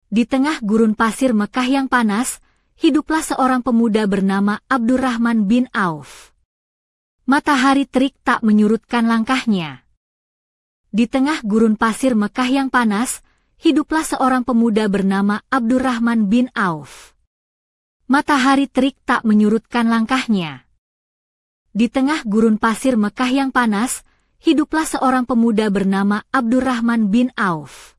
Di tengah gurun pasir Mekah yang panas, hiduplah seorang pemuda bernama Abdurrahman bin Auf. Matahari terik tak menyurutkan langkahnya. Di tengah gurun pasir Mekah yang panas, hiduplah seorang pemuda bernama Abdurrahman bin Auf. Matahari terik tak menyurutkan langkahnya. Di tengah gurun pasir Mekah yang panas, hiduplah seorang pemuda bernama Abdurrahman bin Auf.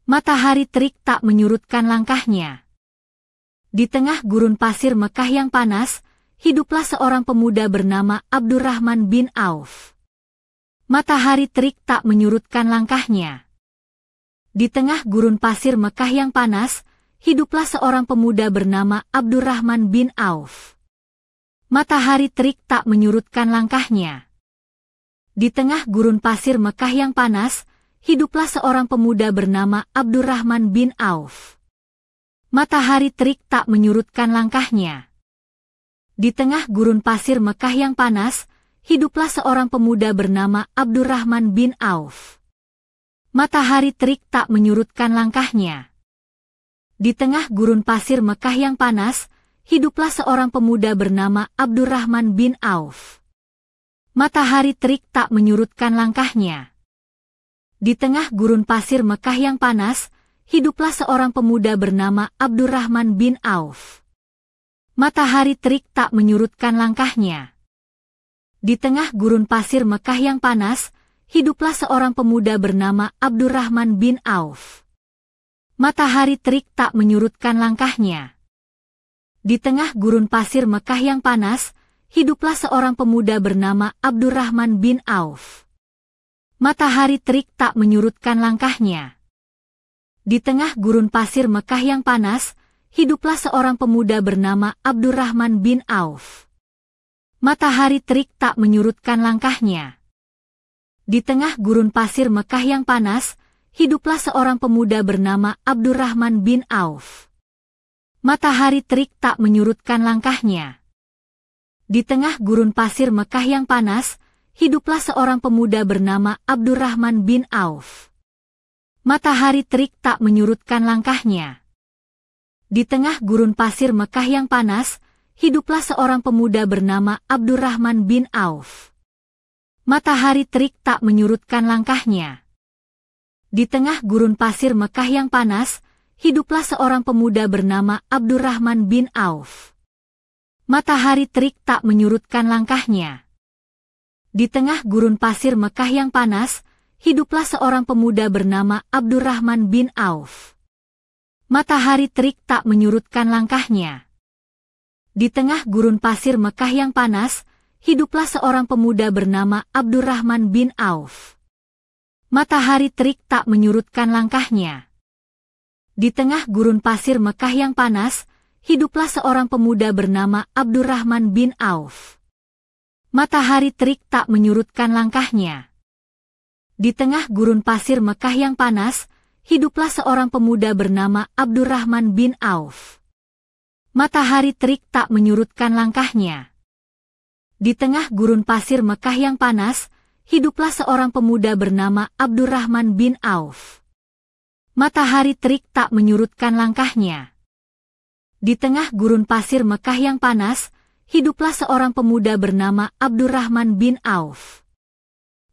Matahari terik tak menyurutkan langkahnya. Di tengah gurun pasir Mekah yang panas, hiduplah seorang pemuda bernama Abdurrahman bin Auf. Matahari terik tak menyurutkan langkahnya. Di tengah gurun pasir Mekah yang panas, hiduplah seorang pemuda bernama Abdurrahman bin Auf. Matahari terik tak menyurutkan langkahnya. Di tengah gurun pasir Mekah yang panas, hiduplah seorang pemuda bernama Abdurrahman bin Auf. Matahari terik tak menyurutkan langkahnya. Di tengah gurun pasir Mekah yang panas, hiduplah seorang pemuda bernama Abdurrahman bin Auf. Matahari terik tak menyurutkan langkahnya. Di tengah gurun pasir Mekah yang panas, hiduplah seorang pemuda bernama Abdurrahman bin Auf. Matahari terik tak menyurutkan langkahnya. Di tengah gurun pasir Mekah yang panas, hiduplah seorang pemuda bernama Abdurrahman bin Auf. Matahari terik tak menyurutkan langkahnya. Di tengah gurun pasir Mekah yang panas, hiduplah seorang pemuda bernama Abdurrahman bin Auf. Matahari terik tak menyurutkan langkahnya. Di tengah gurun pasir Mekah yang panas, hiduplah seorang pemuda bernama Abdurrahman bin Auf. Matahari terik tak menyurutkan langkahnya. Di tengah gurun pasir Mekah yang panas, hiduplah seorang pemuda bernama Abdurrahman bin Auf. Matahari terik tak menyurutkan langkahnya. Di tengah gurun pasir Mekah yang panas, hiduplah seorang pemuda bernama Abdurrahman bin Auf. Matahari terik tak menyurutkan langkahnya. Di tengah gurun pasir Mekah yang panas, hiduplah seorang pemuda bernama Abdurrahman bin Auf. Matahari terik tak menyurutkan langkahnya. Di tengah gurun pasir Mekah yang panas, hiduplah seorang pemuda bernama Abdurrahman bin Auf. Matahari terik tak menyurutkan langkahnya. Di tengah gurun pasir Mekah yang panas, hiduplah seorang pemuda bernama Abdurrahman bin Auf. Matahari terik tak menyurutkan langkahnya. Di tengah gurun pasir Mekah yang panas, hiduplah seorang pemuda bernama Abdurrahman bin Auf. Matahari terik tak menyurutkan langkahnya. Di tengah gurun pasir Mekah yang panas, hiduplah seorang pemuda bernama Abdurrahman bin Auf. Matahari terik tak menyurutkan langkahnya. Di tengah gurun pasir Mekah yang panas, hiduplah seorang pemuda bernama Abdurrahman bin Auf. Matahari terik tak menyurutkan langkahnya. Di tengah gurun pasir Mekah yang panas, hiduplah seorang pemuda bernama Abdurrahman bin Auf. Matahari terik tak menyurutkan langkahnya. Di tengah gurun pasir Mekah yang panas, hiduplah seorang pemuda bernama Abdurrahman bin Auf. Matahari terik tak menyurutkan langkahnya. Di tengah gurun pasir Mekah yang panas, hiduplah seorang pemuda bernama Abdurrahman bin Auf.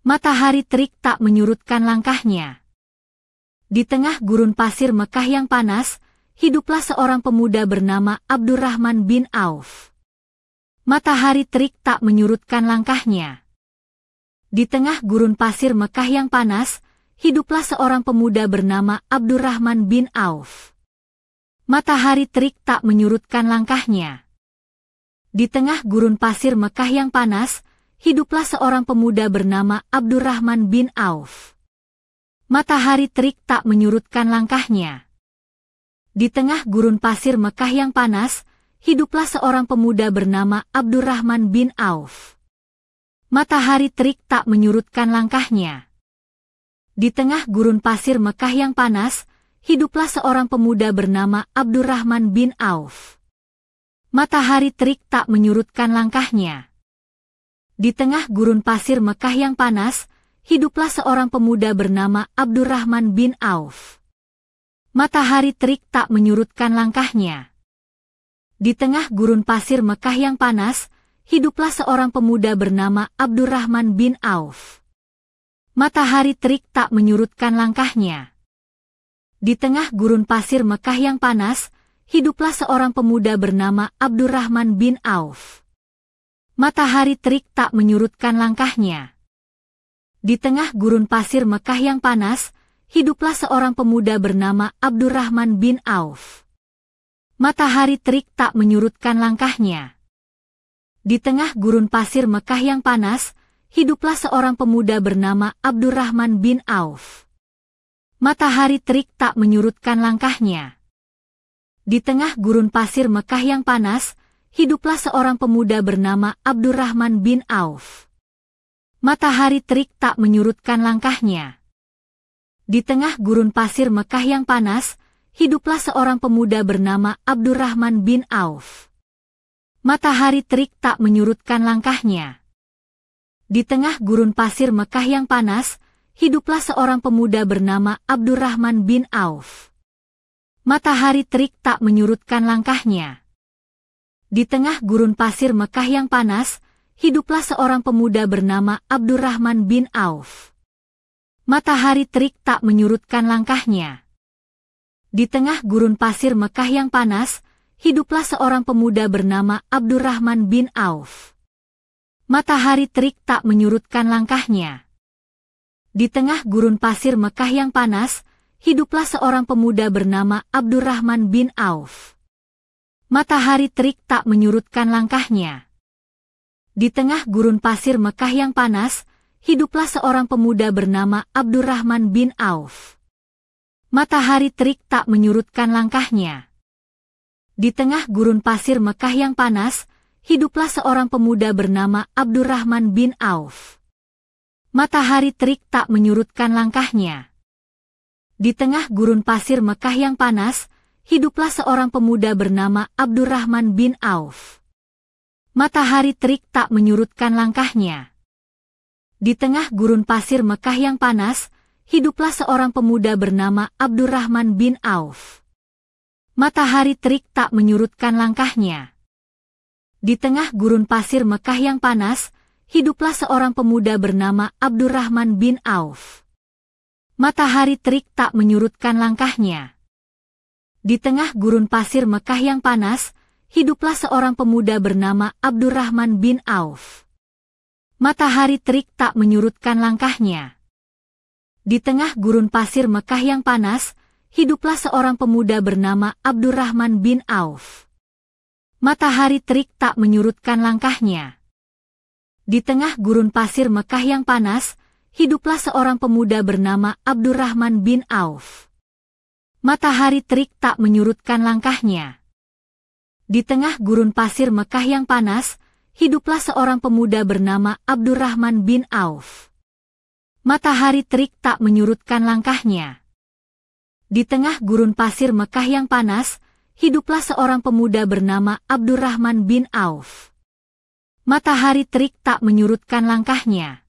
Matahari terik tak menyurutkan langkahnya. Di tengah gurun pasir Mekah yang panas, hiduplah seorang pemuda bernama Abdurrahman bin Auf. Matahari terik tak menyurutkan langkahnya. Di tengah gurun pasir Mekah yang panas, hiduplah seorang pemuda bernama Abdurrahman bin Auf. Matahari terik tak menyurutkan langkahnya. Di tengah gurun pasir Mekah yang panas, hiduplah seorang pemuda bernama Abdurrahman bin Auf. Matahari terik tak menyurutkan langkahnya. Di tengah gurun pasir Mekah yang panas, hiduplah seorang pemuda bernama Abdurrahman bin Auf. Matahari terik tak menyurutkan langkahnya. Di tengah gurun pasir Mekah yang panas, hiduplah seorang pemuda bernama Abdurrahman bin Auf. Matahari terik tak menyurutkan langkahnya. Di tengah gurun pasir Mekah yang panas, hiduplah seorang pemuda bernama Abdurrahman bin Auf. Matahari terik tak menyurutkan langkahnya. Di tengah gurun pasir Mekah yang panas, hiduplah seorang pemuda bernama Abdurrahman bin Auf. Matahari terik tak menyurutkan langkahnya. Di tengah gurun pasir Mekah yang panas, hiduplah seorang pemuda bernama Abdurrahman bin Auf. Matahari terik tak menyurutkan langkahnya. Di tengah gurun pasir Mekah yang panas, hiduplah seorang pemuda bernama Abdurrahman bin Auf. Matahari terik tak menyurutkan langkahnya. Di tengah gurun pasir Mekah yang panas, hiduplah seorang pemuda bernama Abdurrahman bin Auf. Matahari terik tak menyurutkan langkahnya. Di tengah gurun pasir Mekah yang panas, hiduplah seorang pemuda bernama Abdurrahman bin Auf. Matahari terik tak menyurutkan langkahnya. Di tengah gurun pasir Mekah yang panas, hiduplah seorang pemuda bernama Abdurrahman bin Auf. Matahari terik tak menyurutkan langkahnya. Di tengah gurun pasir Mekah yang panas, hiduplah seorang pemuda bernama Abdurrahman bin Auf. Matahari terik tak menyurutkan langkahnya. Di tengah gurun pasir Mekah yang panas, hiduplah seorang pemuda bernama Abdurrahman bin Auf. Matahari terik tak menyurutkan langkahnya. Di tengah gurun pasir Mekah yang panas, hiduplah seorang pemuda bernama Abdurrahman bin Auf. Matahari terik tak menyurutkan langkahnya. Di tengah gurun pasir Mekah yang panas, hiduplah seorang pemuda bernama Abdurrahman bin Auf. Matahari terik tak menyurutkan langkahnya. Di tengah gurun pasir Mekah yang panas, hiduplah seorang pemuda bernama Abdurrahman bin Auf. Matahari terik tak menyurutkan langkahnya. Di tengah gurun pasir Mekah yang panas, hiduplah seorang pemuda bernama Abdurrahman bin Auf. Matahari terik tak menyurutkan langkahnya. Di tengah gurun pasir Mekah yang panas, hiduplah seorang pemuda bernama Abdurrahman bin Auf. Matahari terik tak menyurutkan langkahnya. Di tengah gurun pasir Mekah yang panas, hiduplah seorang pemuda bernama Abdurrahman bin Auf. Matahari terik tak menyurutkan langkahnya. Di tengah gurun pasir Mekah yang panas, hiduplah seorang pemuda bernama Abdurrahman bin Auf. Matahari terik tak menyurutkan langkahnya. Di tengah gurun pasir Mekah yang panas, hiduplah seorang pemuda bernama Abdurrahman bin Auf. Matahari terik tak menyurutkan langkahnya. Di tengah gurun pasir Mekah yang panas, hiduplah seorang pemuda bernama Abdurrahman bin Auf. Matahari terik tak menyurutkan langkahnya. Di tengah gurun pasir Mekah yang panas, hiduplah seorang pemuda bernama Abdurrahman bin Auf. Matahari terik tak menyurutkan langkahnya. Di tengah gurun pasir Mekah yang panas, hiduplah seorang pemuda bernama Abdurrahman bin Auf. Matahari terik tak menyurutkan langkahnya. Di tengah gurun pasir Mekah yang panas, hiduplah seorang pemuda bernama Abdurrahman bin Auf. Matahari terik tak menyurutkan langkahnya.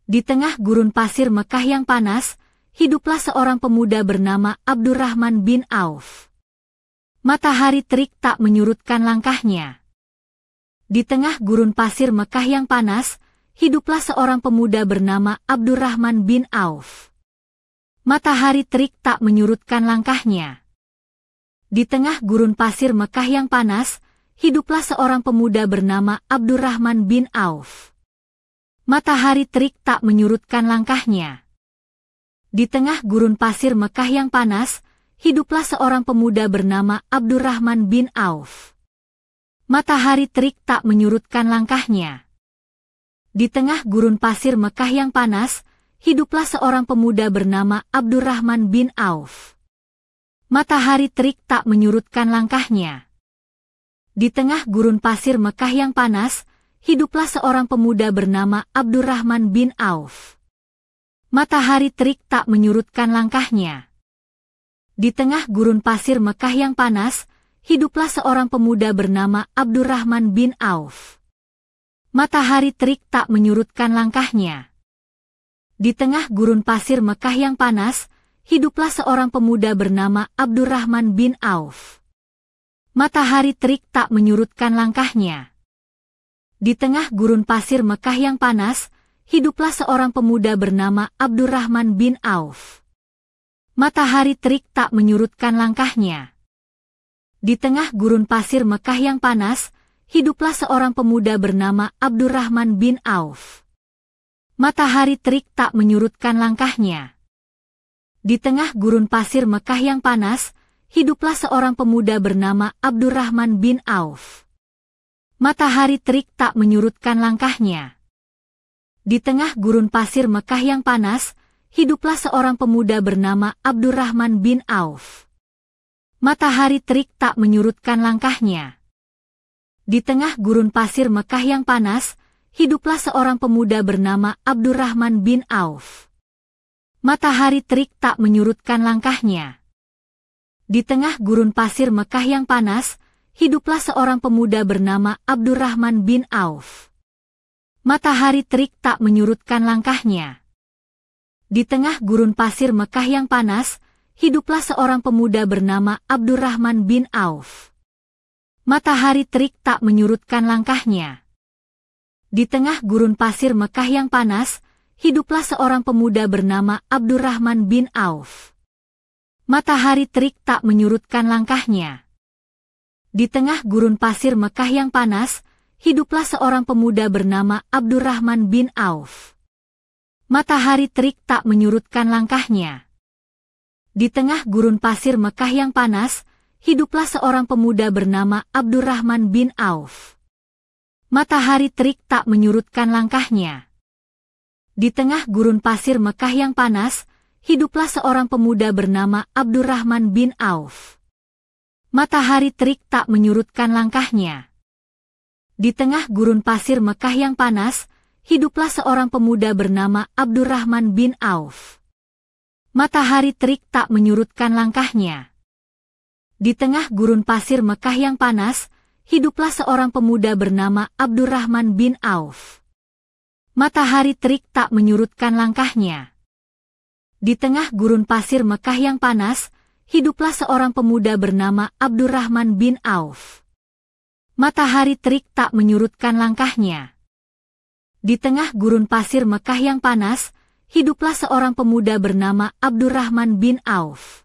Di tengah gurun pasir Mekah yang panas, hiduplah seorang pemuda bernama Abdurrahman bin Auf. Matahari terik tak menyurutkan langkahnya. Di tengah gurun pasir Mekah yang panas, hiduplah seorang pemuda bernama Abdurrahman bin Auf. Matahari terik tak menyurutkan langkahnya. Di tengah gurun pasir Mekah yang panas, hiduplah seorang pemuda bernama Abdurrahman bin Auf. Matahari terik tak menyurutkan langkahnya. Di tengah gurun pasir Mekah yang panas, hiduplah seorang pemuda bernama Abdurrahman bin Auf. Matahari terik tak menyurutkan langkahnya. Di tengah gurun pasir Mekah yang panas, hiduplah seorang pemuda bernama Abdurrahman bin Auf. Matahari terik tak menyurutkan langkahnya. Di tengah gurun pasir Mekah yang panas, hiduplah seorang pemuda bernama Abdurrahman bin Auf. Matahari terik tak menyurutkan langkahnya. Di tengah gurun pasir Mekah yang panas, hiduplah seorang pemuda bernama Abdurrahman bin Auf. Matahari terik tak menyurutkan langkahnya. Di tengah gurun pasir Mekah yang panas, hiduplah seorang pemuda bernama Abdurrahman bin Auf. Matahari terik tak menyurutkan langkahnya. Di tengah gurun pasir Mekah yang panas, hiduplah seorang pemuda bernama Abdurrahman bin Auf. Matahari terik tak menyurutkan langkahnya. Di tengah gurun pasir Mekah yang panas, hiduplah seorang pemuda bernama Abdurrahman bin Auf. Matahari terik tak menyurutkan langkahnya. Di tengah gurun pasir Mekah yang panas, hiduplah seorang pemuda bernama Abdurrahman bin Auf. Matahari terik tak menyurutkan langkahnya. Di tengah gurun pasir Mekah yang panas, hiduplah seorang pemuda bernama Abdurrahman bin Auf. Matahari terik tak menyurutkan langkahnya. Di tengah gurun pasir Mekah yang panas, hiduplah seorang pemuda bernama Abdurrahman bin Auf. Matahari terik tak menyurutkan langkahnya. Di tengah gurun pasir Mekah yang panas, hiduplah seorang pemuda bernama Abdurrahman bin Auf. Matahari terik tak menyurutkan langkahnya. Di tengah gurun pasir Mekah yang panas, hiduplah seorang pemuda bernama Abdurrahman bin Auf. Matahari terik tak menyurutkan langkahnya. Di tengah gurun pasir Mekah yang panas, hiduplah seorang pemuda bernama Abdurrahman bin Auf. Matahari terik tak menyurutkan langkahnya. Di tengah gurun pasir Mekah yang panas, hiduplah seorang pemuda bernama Abdurrahman bin Auf. Matahari terik tak menyurutkan langkahnya. Di tengah gurun pasir Mekah yang panas, hiduplah seorang pemuda bernama Abdurrahman bin Auf. Matahari terik tak menyurutkan langkahnya. Di tengah gurun pasir Mekah yang panas, hiduplah seorang pemuda bernama Abdurrahman bin Auf. Matahari terik tak menyurutkan langkahnya. Di tengah gurun pasir Mekah yang panas, hiduplah seorang pemuda bernama Abdurrahman bin Auf. Matahari terik tak menyurutkan langkahnya. Di tengah gurun pasir Mekah yang panas, hiduplah seorang pemuda bernama Abdurrahman bin Auf. Matahari terik tak menyurutkan langkahnya. Di tengah gurun pasir Mekah yang panas, hiduplah seorang pemuda bernama Abdurrahman bin Auf. Matahari terik tak menyurutkan langkahnya. Di tengah gurun pasir Mekah yang panas, hiduplah seorang pemuda bernama Abdurrahman bin Auf.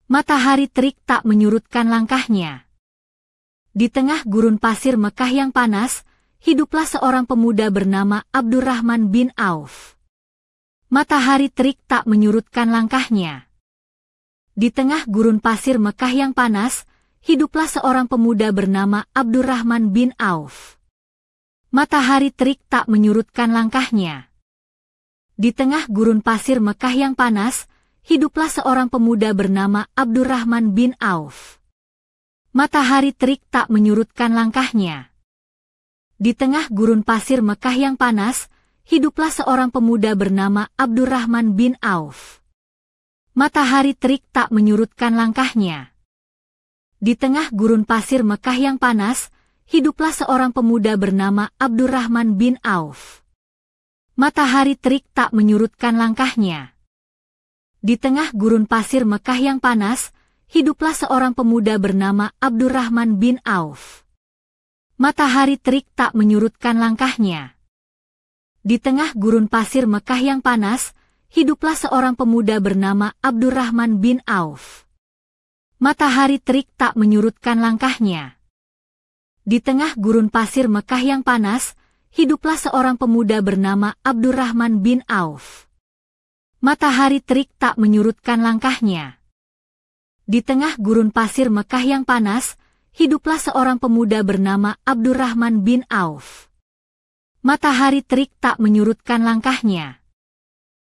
Matahari terik tak menyurutkan langkahnya. Di tengah gurun pasir Mekah yang panas, hiduplah seorang pemuda bernama Abdurrahman bin Auf. Matahari terik tak menyurutkan langkahnya. Di tengah gurun pasir Mekah yang panas, hiduplah seorang pemuda bernama Abdurrahman bin Auf. Matahari terik tak menyurutkan langkahnya. Di tengah gurun pasir Mekah yang panas, hiduplah seorang pemuda bernama Abdurrahman bin Auf. Matahari terik tak menyurutkan langkahnya. Di tengah gurun pasir Mekah yang panas, hiduplah seorang pemuda bernama Abdurrahman bin Auf. Matahari terik tak menyurutkan langkahnya. Di tengah gurun pasir Mekah yang panas, hiduplah seorang pemuda bernama Abdurrahman bin Auf. Matahari terik tak menyurutkan langkahnya. Di tengah gurun pasir Mekah yang panas, hiduplah seorang pemuda bernama Abdurrahman bin Auf. Matahari terik tak menyurutkan langkahnya. Di tengah gurun pasir Mekah yang panas, hiduplah seorang pemuda bernama Abdurrahman bin Auf. Matahari terik tak menyurutkan langkahnya. Di tengah gurun pasir Mekah yang panas, hiduplah seorang pemuda bernama Abdurrahman bin Auf. Matahari terik tak menyurutkan langkahnya. Di tengah gurun pasir Mekah yang panas, hiduplah seorang pemuda bernama Abdurrahman bin Auf. Matahari terik tak menyurutkan langkahnya.